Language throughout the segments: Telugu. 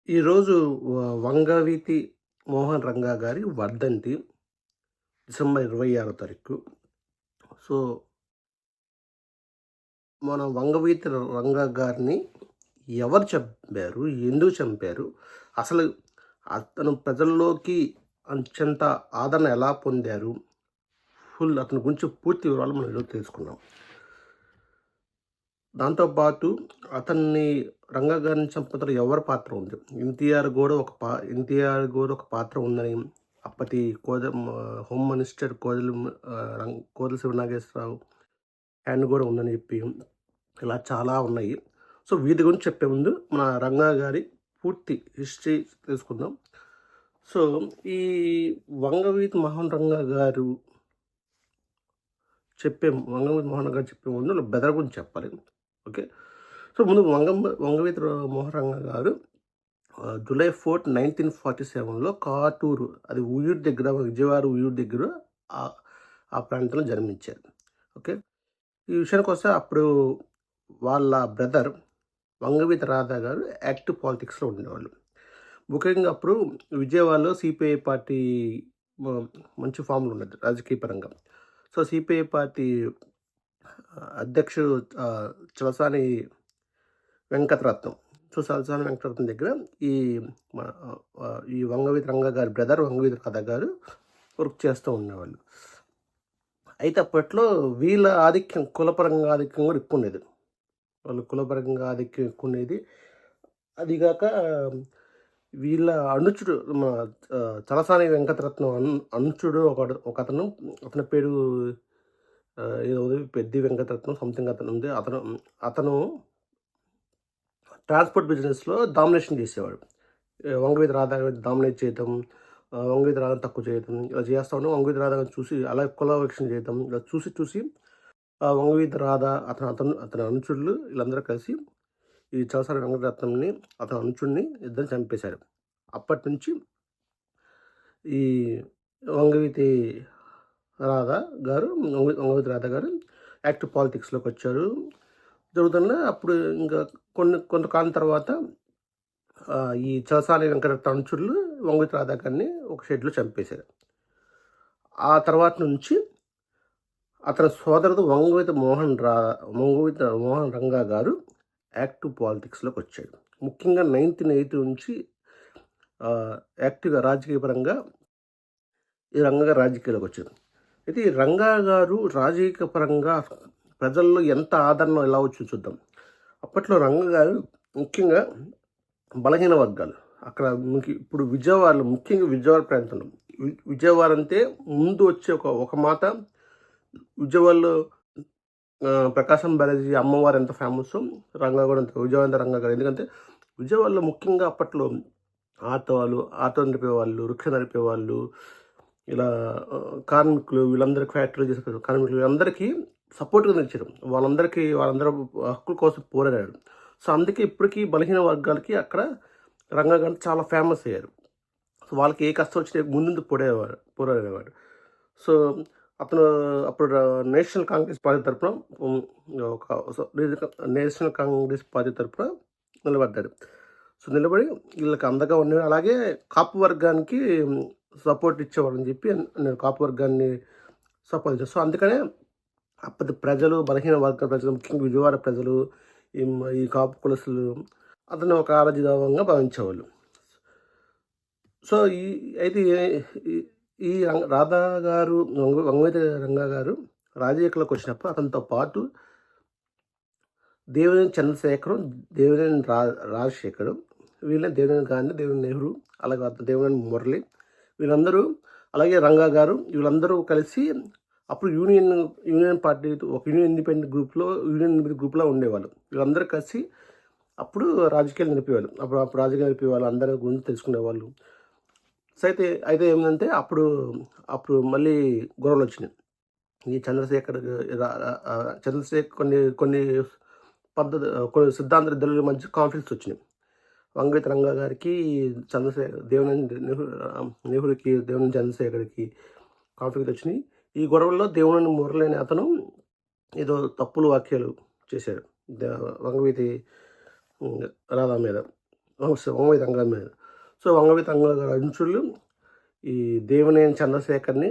ఈరోజు వంగవీటి మోహన్ రంగా గారి వర్ధంతి డిసెంబర్ 26 తారీఖు. సో, మన వంగవీటి రంగా గారిని ఎవరు చంపారు? ఎందుకు చంపారు? అసలు అతను ప్రజల్లోకి అత్యంత ఆదరణ ఎలా పొందారు? అతని గురించి పూర్తి వివరాలు మనం ఈరోజు తెలుసుకుందాం. దాంతో పాటు అతన్ని రంగా గారిని చంపడంలో ఎవరి పాత్ర ఉంది? ఎన్టీఆర్ కూడా ఒక పాత్ర ఉందని అప్పటి home minister Kodela Siva Nageswara Rao hand కూడా ఉందని చెప్పి ఇలా చాలా ఉన్నాయి. సో, వీటి గురించి చెప్పే ముందు మన రంగా గారి పూర్తి హిస్టరీ తెలుసుకుందాం. సో, ఈ వంగవీటి మోహన్ రంగా గారు చెప్పే ముందు బెదర్ గురించి చెప్పాలి. ఓకే. సో, ముందు వంగవీటి మోహన్ రంగా గారు జూలై 4, 1947లో కాటూరు, అది ఉయ్యూరు దగ్గర, విజయవాడ ఉయ్యూరు దగ్గర ఆ ప్రాంతంలో జన్మించారు. ఓకే. ఈ విషయానికి వస్తే అప్పుడు వాళ్ళ బ్రదర్ వంగవీటి రాధా గారు యాక్టివ్ పాలిటిక్స్లో ఉండేవాళ్ళు. ముఖ్యంగా అప్పుడు విజయవాడలో సిపిఐ పార్టీ మంచి ఫామ్లో ఉన్నది రాజకీయ పరంగా. సో, సిపిఐ పార్టీ అధ్యక్షుడు చలసాని వెంకటరత్నం. సో, చలసాని వెంకటరత్నం దగ్గర ఈ వంగవీటి రంగా గారి బ్రదర్ వంగవీటి రాధా గారు వర్క్ చేస్తూ ఉండేవాళ్ళు. అయితే అప్పట్లో వీళ్ళ ఆధిక్యం, కులపరంగా ఆధిక్యం కూడా ఎక్కువ ఉండేది. వాళ్ళు కులపరంగా ఆధిక్యం ఎక్కువ ఉండేది. అదిగాక వీళ్ళ అనుచుడు చలసాని వెంకటరత్నం అనుచుడు ఒకతను, అతని పేరు ఏదో పెద్ది వెంకటరత్నం సంథింగ్ అతను ఉంది. అతను ట్రాన్స్పోర్ట్ బిజినెస్లో డామినేషన్ చేసేవాడు. వంగవీటి రాధా డామినేట్ చేయటం, వంగవీటి రాధా తక్కువ చేయటం, ఇలా చేస్తూ ఉన్నాం. వంగవీటి రాధా చూసి అలా కులవీక్షణ చేయటం, ఇలా చూసి వంగవీటి రాధా అతని అనుచరులు వీళ్ళందరూ కలిసి ఈ చలసాని వెంకటరత్నంని, అతని అనుచుడిని ఇద్దరు చంపేశారు. అప్పటి నుంచి ఈ వంగవీటి రాధా గారు యాక్టివ్ పాలిటిక్స్లోకి వచ్చారు. జరుగుతున్న అప్పుడు ఇంకా కొంతకాలం తర్వాత ఈ చలసాని వెంకటరత్నం అనుచరులు వంగవీటి రాధా గారిని ఒక షెడ్లో చంపేశారు. ఆ తర్వాత నుంచి అతని సోదరుడు వంగవీటి మోహన్ రంగా గారు యాక్టివ్ పాలిటిక్స్లోకి వచ్చాడు. ముఖ్యంగా 1980 నుంచి యాక్టివ్గా రాజకీయపరంగా ఈ రంగా గారు రాజకీయాల్లోకి వచ్చారు. అయితే ఈ రంగా గారు రాజకీయ పరంగా ప్రజల్లో ఎంత ఆదరణ ఎలా వచ్చిందో చూద్దాం. అప్పట్లో రంగా గారు ముఖ్యంగా బలహీన వర్గాలు, అక్కడ ఇప్పుడు విజయవాడలో, ముఖ్యంగా విజయవాడ ప్రాంతంలో, విజయవాడ అంటే ముందు వచ్చే ఒక మాట, విజయవాడలో ప్రకాశం బ్యారేజీ అమ్మవారు ఎంత ఫేమస్, రంగా కూడా అంత, విజయవాడ రంగా గారు. ఎందుకంటే విజయవాడలో ముఖ్యంగా అప్పట్లో ఆటో నడిపేవాళ్ళు, రిక్షా నడిపేవాళ్ళు, ఇలా కార్మికులు, వీళ్ళందరికీ ఫ్యాక్టరీ చేసే కార్మికులు, వీళ్ళందరికీ సపోర్ట్గా నిలిచారు. వాళ్ళందరూ హక్కుల కోసం పోరాడారు. సో, అందుకే ఇప్పటికీ బలహీన వర్గాలకి అక్కడ రంగా గారు చాలా ఫేమస్ అయ్యారు. సో, వాళ్ళకి ఏ కష్టం వచ్చినా ముందు పోరాడేవాడు. సో, అతను అప్పుడు నేషనల్ కాంగ్రెస్ పార్టీ తరఫున నిలబడ్డాడు. సో, నిలబడి వీళ్ళకి అండగా ఉండేవాడు. అలాగే కాపు వర్గానికి సపోర్ట్ ఇచ్చేవాడని చెప్పి నేను కాపు వర్గాన్ని సపోర్ట్ చేస్తాను. సో, అందుకనే అప్పటి ప్రజలు, బలహీన వర్గాల ప్రజలు, ముఖ్యంగా విజయవాడ ప్రజలు, ఈ కాపు కులసులు అతను ఒక ఆరాధ్యదైవంగా భావించేవాళ్ళు. సో, అయితే ఈ రాధా గారు, వంగవీటి రంగా గారు రాజకీయాల్లోకి వచ్చినప్పుడు అతనితో పాటు దేవినేని చంద్రశేఖరం, దేవినేని రాజశేఖరం, దేవినేని గాంధీ, దేవినేని నెహ్రూ, అలాగే దేవినేని మురళి, వీళ్ళందరూ, అలాగే రంగా గారు, వీళ్ళందరూ కలిసి అప్పుడు యూనియన్ పార్టీ, ఒక యూనియన్ గ్రూప్లో ఉండేవాళ్ళు. వీళ్ళందరూ కలిసి అప్పుడు రాజకీయాలు నడిపేవాళ్ళు. అప్పుడు రాజకీయాలు నడిపేవాళ్ళు, అందరి గురించి తెలుసుకునేవాళ్ళు. సో, అయితే ఏమిటంటే అప్పుడు మళ్ళీ గొడవలు వచ్చినాయి. ఈ చంద్రశేఖర్ కొన్ని సిద్ధాంత ఇద్దరి మధ్య కాన్ఫ్లిక్ట్స్ వచ్చినాయి. వంగవీటి రంగా గారికి, నెహ్రూకి, దేవినేని చంద్రశేఖర్కి కాన్ఫ్లిక్ట్ వచ్చినాయి. ఈ గొడవల్లో దేవినేని మురళి అనే అతను ఏదో తప్పుడు వ్యాఖ్యలు చేశాడు వంగవీటి రాధా మీద. వంగవీటి రంగా మీద. సో వంగవీటి రంగా గారి అనుచరులు ఈ దేవినేని చంద్రశేఖర్ని,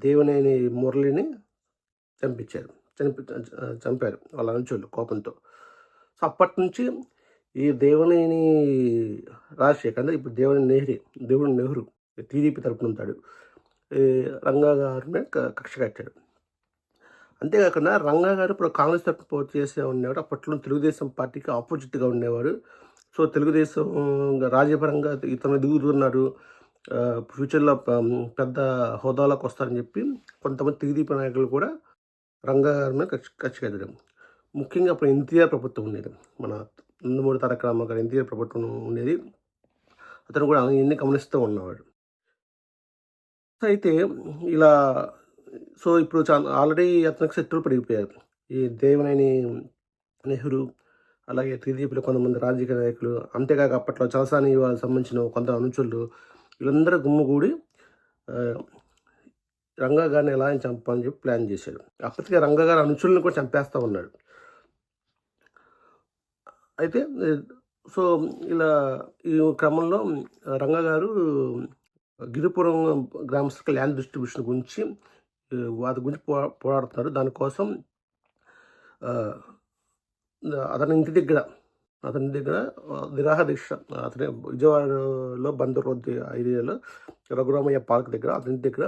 దేవినేని మురళిని చంపించారు. చంపారు వాళ్ళ అనుచరులు కోపంతో. సో అప్పటి నుంచి ఈ దేవినేని రాజశేఖర్ అంటే ఇప్పుడు దేవుని నెహ్రూ టీడీపీ తరపున ఉంటాడు. ఈ రంగా గారి మీద కక్ష కట్టాడు. అంతేకాకుండా రంగా గారు ఇప్పుడు కాంగ్రెస్ తరపున పోటీ చేసే ఉండేవాడు. అప్పట్లో తెలుగుదేశం పార్టీకి ఆపోజిట్గా ఉండేవాడు. సో తెలుగుదేశం రాజకీయపరంగా ఇతను ఎదుగుతున్నాడు, ఫ్యూచర్లో పెద్ద హోదాలోకి వస్తారని చెప్పి కొంతమంది టీడీపీ నాయకులు కూడా రంగా గారి మీద కక్ష కట్టడం. ముఖ్యంగా అప్పుడు ఎన్టీఆర్ ప్రభుత్వం ఉండేది, మన నందమూరి తారక రామారావు గారు ఎన్టీఆర్ ప్రభుత్వం ఉండేది. అతను కూడా అవన్నీ గమనిస్తూ ఉన్నవాడు. అయితే ఇలా సో ఇప్పుడు ఆల్రెడీ అతనికి శత్రువులు పెరిగిపోయారు. ఈ దేవినేని నెహ్రూ, అలాగే టీడీపీలో కొంతమంది రాజకీయ నాయకులు, అంతేకాక అప్పట్లో చలసాని వాళ్ళకి సంబంధించిన కొంత అనుచరులు, వీళ్ళందరూ గుమ్ముగూడి రంగా గారిని ఎలా చంపాలని చెప్పి ప్లాన్ చేశాడు. అప్పటికే రంగా గారి అనుచరులను కూడా చంపేస్తూ ఉన్నాడు. అయితే సో ఇలా ఈ క్రమంలో రంగా గారు గిరిపురం గ్రామస్తులకు ల్యాండ్ డిస్ట్రిబ్యూషన్ గురించి వాటి గురించి పోరాడుతున్నారు. దానికోసం అతని ఇంటి దగ్గర నిరాహార దీక్ష, అతని విజయవాడలో బందర్ రోడ్ ఏరియాలో రఘురామయ్య పార్క్ దగ్గర అతని దగ్గర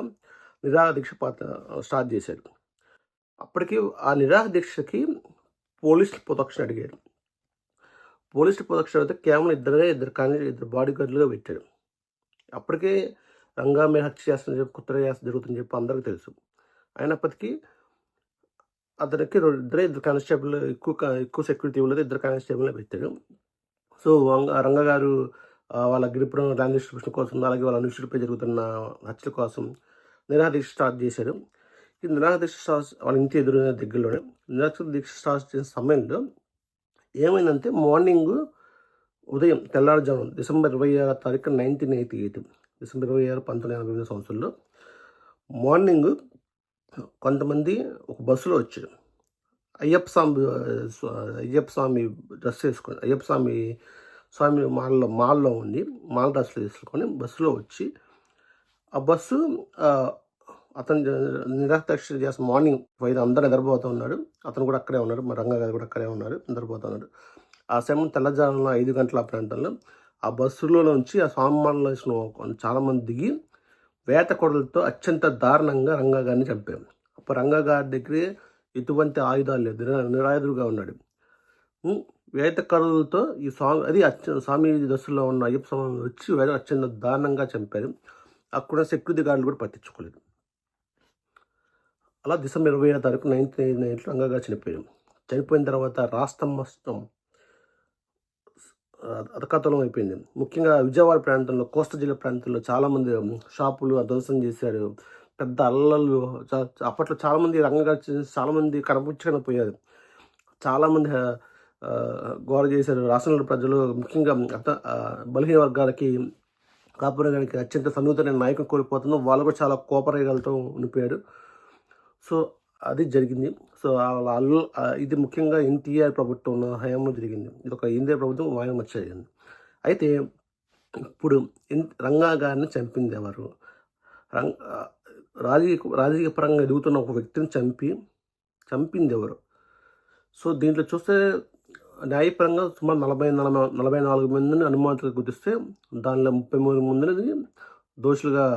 నిరాహార దీక్ష స్టార్ట్ చేశాడు. అప్పటికి ఆ నిరాహార దీక్షకి పోలీసులు ప్రొటెక్షన్ అడిగారు. పోలీసులు ప్రొటెక్షన్ అయితే కేవలం ఇద్దరు బాడీ గార్డులుగా పెట్టాడు. అప్పటికే రంగా మీద హత్య చేస్తుందని చెప్పి, కుట్ర చేస్తే జరుగుతుందని చెప్పి అందరికీ తెలుసు. అయినప్పటికీ అతనికి ఇద్దరు కానిస్టేబుల్ ఎక్కువ సెక్యూరిటీ ఇవ్వలేదు, ఇద్దరు కానిస్టేబుల్ని పెట్టాడు. సో రంగా గారు వాళ్ళ గిరిపురం ల్యాండ్ డిస్ట్రిబ్యూషన్ కోసం, అలాగే వాళ్ళ అనుచరులపై జరుగుతున్న హత్యల కోసం నిరాహార దీక్ష స్టార్ట్ చేశారు. ఈ నిరాహార దీక్ష వాళ్ళ ఇంటి దగ్గరలోనే నిరాహార దీక్ష స్టార్ట్ చేసిన సమయంలో ఏమైందంటే ఉదయం తెల్లారుజామున డిసెంబర్ 26 తారీఖు 1988, డిసెంబర్ 26, 1988 సంవత్సరంలో మార్నింగ్ కొంతమంది ఒక బస్సులో వచ్చారు. అయ్యప్ప స్వామి డ్రెస్ వేసుకొని, అయ్యప్ప స్వామి మాల్లో ఉండి మాల డ్రెస్సులు వేసుకొని బస్సులో వచ్చి, ఆ బస్సు అతను నిరాక్ష చేసిన మార్నింగ్ 5 అందరూ నిద్రపోతూ ఉన్నాడు. అతను కూడా అక్కడే ఉన్నాడు, మా రంగా గారు కూడా అక్కడే ఉన్నారు, నిద్రపోతూ ఉన్నాడు. ఆ సమయం తెల్లజామున 5 గంటల ప్రాంతంలో ఆ బస్సులో నుంచి ఆ స్వామిమాలలో వేసిన చాలామంది దిగి వేట కొడలతో అత్యంత దారుణంగా రంగా గారిని చంపారు. అప్పుడు రంగా గారి దగ్గర ఎటువంటి ఆయుధాలు లేదు, నిరాయుధుడుగా ఉన్నాడు. వేట కరులతో ఈ స్వామి దశలో ఉన్న అయ్యప్ప స్వామి వచ్చి అత్యంత దారుణంగా చంపారు. అక్కడ సెక్యూరిటీ గార్డులు కూడా పట్టించుకోలేదు. అలా డిసెంబర్ 27 తారీఖు 1989 రంగా గారు చనిపోయారు. చనిపోయిన తర్వాత రాష్ట్రం మొత్తం అతకతలం అయిపోయింది. ముఖ్యంగా విజయవాడ ప్రాంతంలో, కోస్తా జిల్లా ప్రాంతంలో చాలామంది షాపులు ధ్వంసం చేశారు. పెద్ద అల్లలు, అప్పట్లో చాలామంది రంగా చాలామంది కనిపించకపోయారు. చాలామంది గోర చేశారు. రాష్ట్రంలో ప్రజలు, ముఖ్యంగా బలహీన వర్గాలకి, కాపురగానికి అత్యంత సన్నిహితమైన నాయకులు కోల్పోతున్నాం. వాళ్ళు కూడా చాలా కోపరేగాలతో ఉండిపోయారు. సో అది జరిగింది. సో ఇది ముఖ్యంగా ఎన్టీఆర్ ప్రభుత్వం హయాంలో జరిగింది. ఇది ఒక ఇండియా ప్రభుత్వం వాయం జరిగింది. అయితే ఇప్పుడు రంగా గారిని చంపింది ఎవరు? రాజకీయ పరంగా ఎదుగుతున్న ఒక వ్యక్తిని చంపింది ఎవరు? సో దీంట్లో చూస్తే న్యాయపరంగా సుమారు 44 మందిని అనుమానితులుగా గుర్తిస్తే దానిలో 33 మందిని దోషులుగా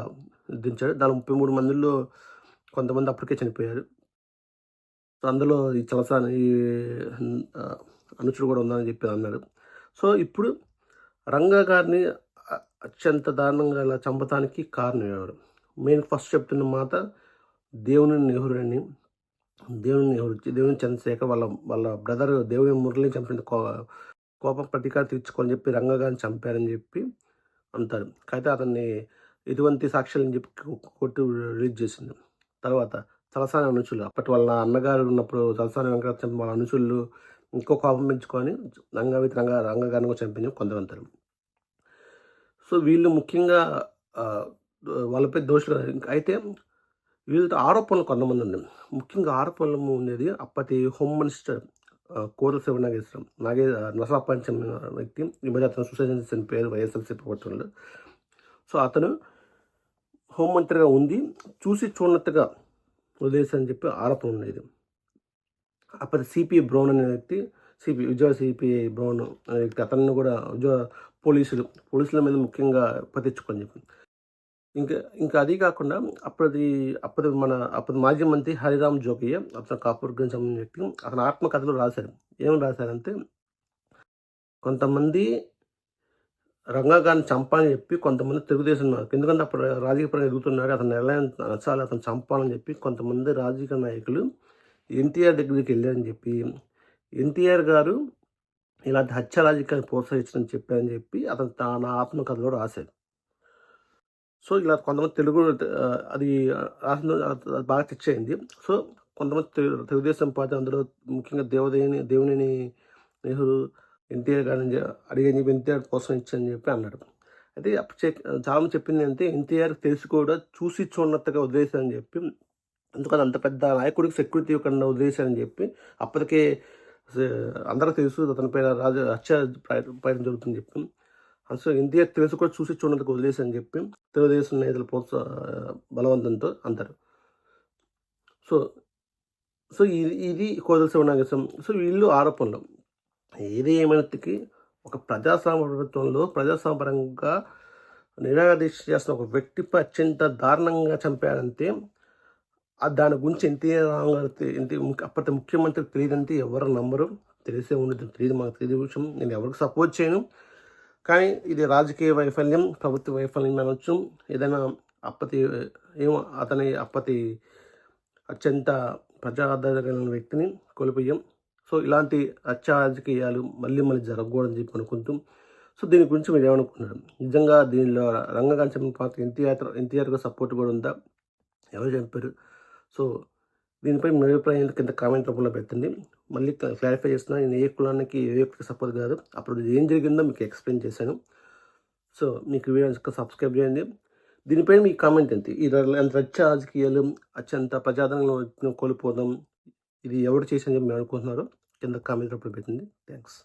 దించాడు. దానిలో 33 మందిలో కొంతమంది అప్పటికే చనిపోయారు. అందులో ఈ చలసాని అనుచరుడు కూడా ఉందని చెప్పి అన్నాడు. సో ఇప్పుడు రంగా గారిని అత్యంత దారుణంగా ఇలా చంపడానికి కారణం ఎవరు? మెయిన్ ఫస్ట్ చెప్తున్న మాట దేవుని నెహ్రూ చంద్రశేఖర్ వాళ్ళ బ్రదర్ దేవుని మురళిని చంపిన కోపం ప్రతీకారం తీర్చుకోని చెప్పి రంగా గారిని చంపారని చెప్పి అంటారు. అయితే అతన్ని ఎటువంటి సాక్ష్యాలని చెప్పి కోర్టు రిలీజ్ చేసింది. తర్వాత చలసాని అనుచరులు, అప్పటి వాళ్ళ అన్నగారు ఉన్నప్పుడు చలసాని వెంకట వాళ్ళ అనుచరులు ఇంకో కోపం పెంచుకొని రంగా గారిని కూడా చంపింది కొందరు. సో వీళ్ళు ముఖ్యంగా వాళ్ళపై దోషులు. అయితే వీళ్ళతో ఆరోపణలు కొంతమంది ఉన్నాయి. ముఖ్యంగా ఆరోపణలు ఉండేది అప్పటి హోమ్ మినిస్టర్ కోరల శివనాగేశ్వరం నసా పంచం వ్యక్తి. ఈ మధ్య అతను సూసైడ్ చేసిన పేరు వైఎస్ఆర్సీపీ ప్రభుత్వంలో. సో అతను హోంమంత్రిగా ఉంది చూసి చూడనట్టుగా వదిలేసని చెప్పి ఆరోపణ ఉండేది. అప్పటి సిపిఐ బ్రౌన్ అనే వ్యక్తి, విజయవాడ సిపిఐ బ్రౌన్ అనే వ్యక్తి, అతన్ని కూడా పోలీసుల మీద ముఖ్యంగా పట్టించుకొని చెప్పి ఇంకా అది కాకుండా అప్పటి మాజీ మంత్రి హరిరామ్ జోగయ్య, అతను కాపూర్కి సంబంధించిన వ్యక్తి, అతను ఆత్మకథలో రాశారు. ఏమని రాశారంటే, కొంతమంది రంగా గారిని చంపాలని చెప్పి కొంతమంది తెలుగుదేశం, ఎందుకంటే అప్పుడు రాజకీయపరంగా ఎదుగుతున్నాడు, అతను నచ్చాలి, అతను చంపాలని చెప్పి కొంతమంది రాజకీయ నాయకులు ఎన్టీఆర్ దగ్గరికి వెళ్ళారని చెప్పి, ఎన్టీఆర్ గారు ఇలాంటి హత్య రాజకీయాన్ని ప్రోత్సహించని చెప్పారని చెప్పి అతను తన ఆత్మకథలో రాశారు. సో ఇలా కొంతమంది తెలుగు అది రాసిన బాగా చర్చ అయింది. సో కొంతమంది తెలుగుదేశం పార్టీ, అందులో ముఖ్యంగా దేవినేని నెహ్రూ ఎన్టీఆర్ గారిని అడిగని చెప్పి ఎన్టీఆర్ కోసం ఇచ్చని చెప్పి అన్నాడు. అయితే చాలామంది చెప్పింది అంటే, ఎన్టీఆర్ తెలిసి కూడా చూసి చూడనట్టుగా వదిలేశారని చెప్పి, ఎందుకంటే అంత పెద్ద నాయకుడికి సెక్యూరిటీ ఇవ్వకుండా వదిలేశారని చెప్పి, అప్పటికే అందరికీ తెలుసు అతనిపై హత్య ప్రయత్నం జరుగుతుందని చెప్పి, అసలు ఎన్టీఆర్ తెలుసు కూడా చూసి చూడనట్టుగా వదిలేశారని చెప్పి తెలుగుదేశం నేతలు బలవంతంతో అంటారు. సో ఇది కోరల శివనాగేశ్వరం. సో వీళ్ళు ఆరోపణలు ఏది ఏమైనప్పటికీ ఒక ప్రజాస్వామ్య ప్రభుత్వంలో ప్రజాస్వామ్యపరంగా నిరాదీక్ష చేస్తున్న ఒక వ్యక్తిపై అత్యంత దారుణంగా చంపారంటే దాని గురించి ఎన్టీఆర్ అప్పటి ముఖ్యమంత్రికి తెలియదంటే ఎవరు నమ్మరు. తెలిసే ఉండదు, మాకు తెలియదు విషయం. నేను ఎవరికి సపోర్ట్ చేయను, కానీ ఇది రాజకీయ వైఫల్యం, ప్రభుత్వ వైఫల్యం అనొచ్చు. ఏదైనా అప్పటి అత్యంత ప్రజాదరణ కలిగిన వ్యక్తిని కోల్పోయాం. సో ఇలాంటి హత్య రాజకీయాలు మళ్ళీ జరగకూడదని చెప్పి అనుకుంటూ, సో దీని గురించి మీరు ఏమనుకున్నారు? నిజంగా దీనిలో రంగగాని చెప్పిన పాత్ర ఎన్టీఆర్గా సపోర్ట్ కూడా ఉందా? ఎవరు చంపారు? సో దీనిపై మీ అభిప్రాయం కింద కామెంట్ రూపంలో పెట్టండి. మళ్ళీ క్లారిఫై చేస్తున్నా, నేను ఏ కులానికి ఏ వ్యక్తికి సపోర్ట్ కాదు. అప్పుడు ఏం జరిగిందో మీకు ఎక్స్ప్లెయిన్ చేశాను. సో మీకు వీడియో సబ్స్క్రైబ్ చేయండి. దీనిపై మీ కామెంట్ ఏంటి? ఈ హత్య రాజకీయాలు అత్యంత ప్రజాదరణ కోల్పోవడం ఇది ఎవరు చేసని చెప్పి మీరు అనుకుంటున్నారో కింద కామెంట్ రూపంలో పెట్టండి. థ్యాంక్స్.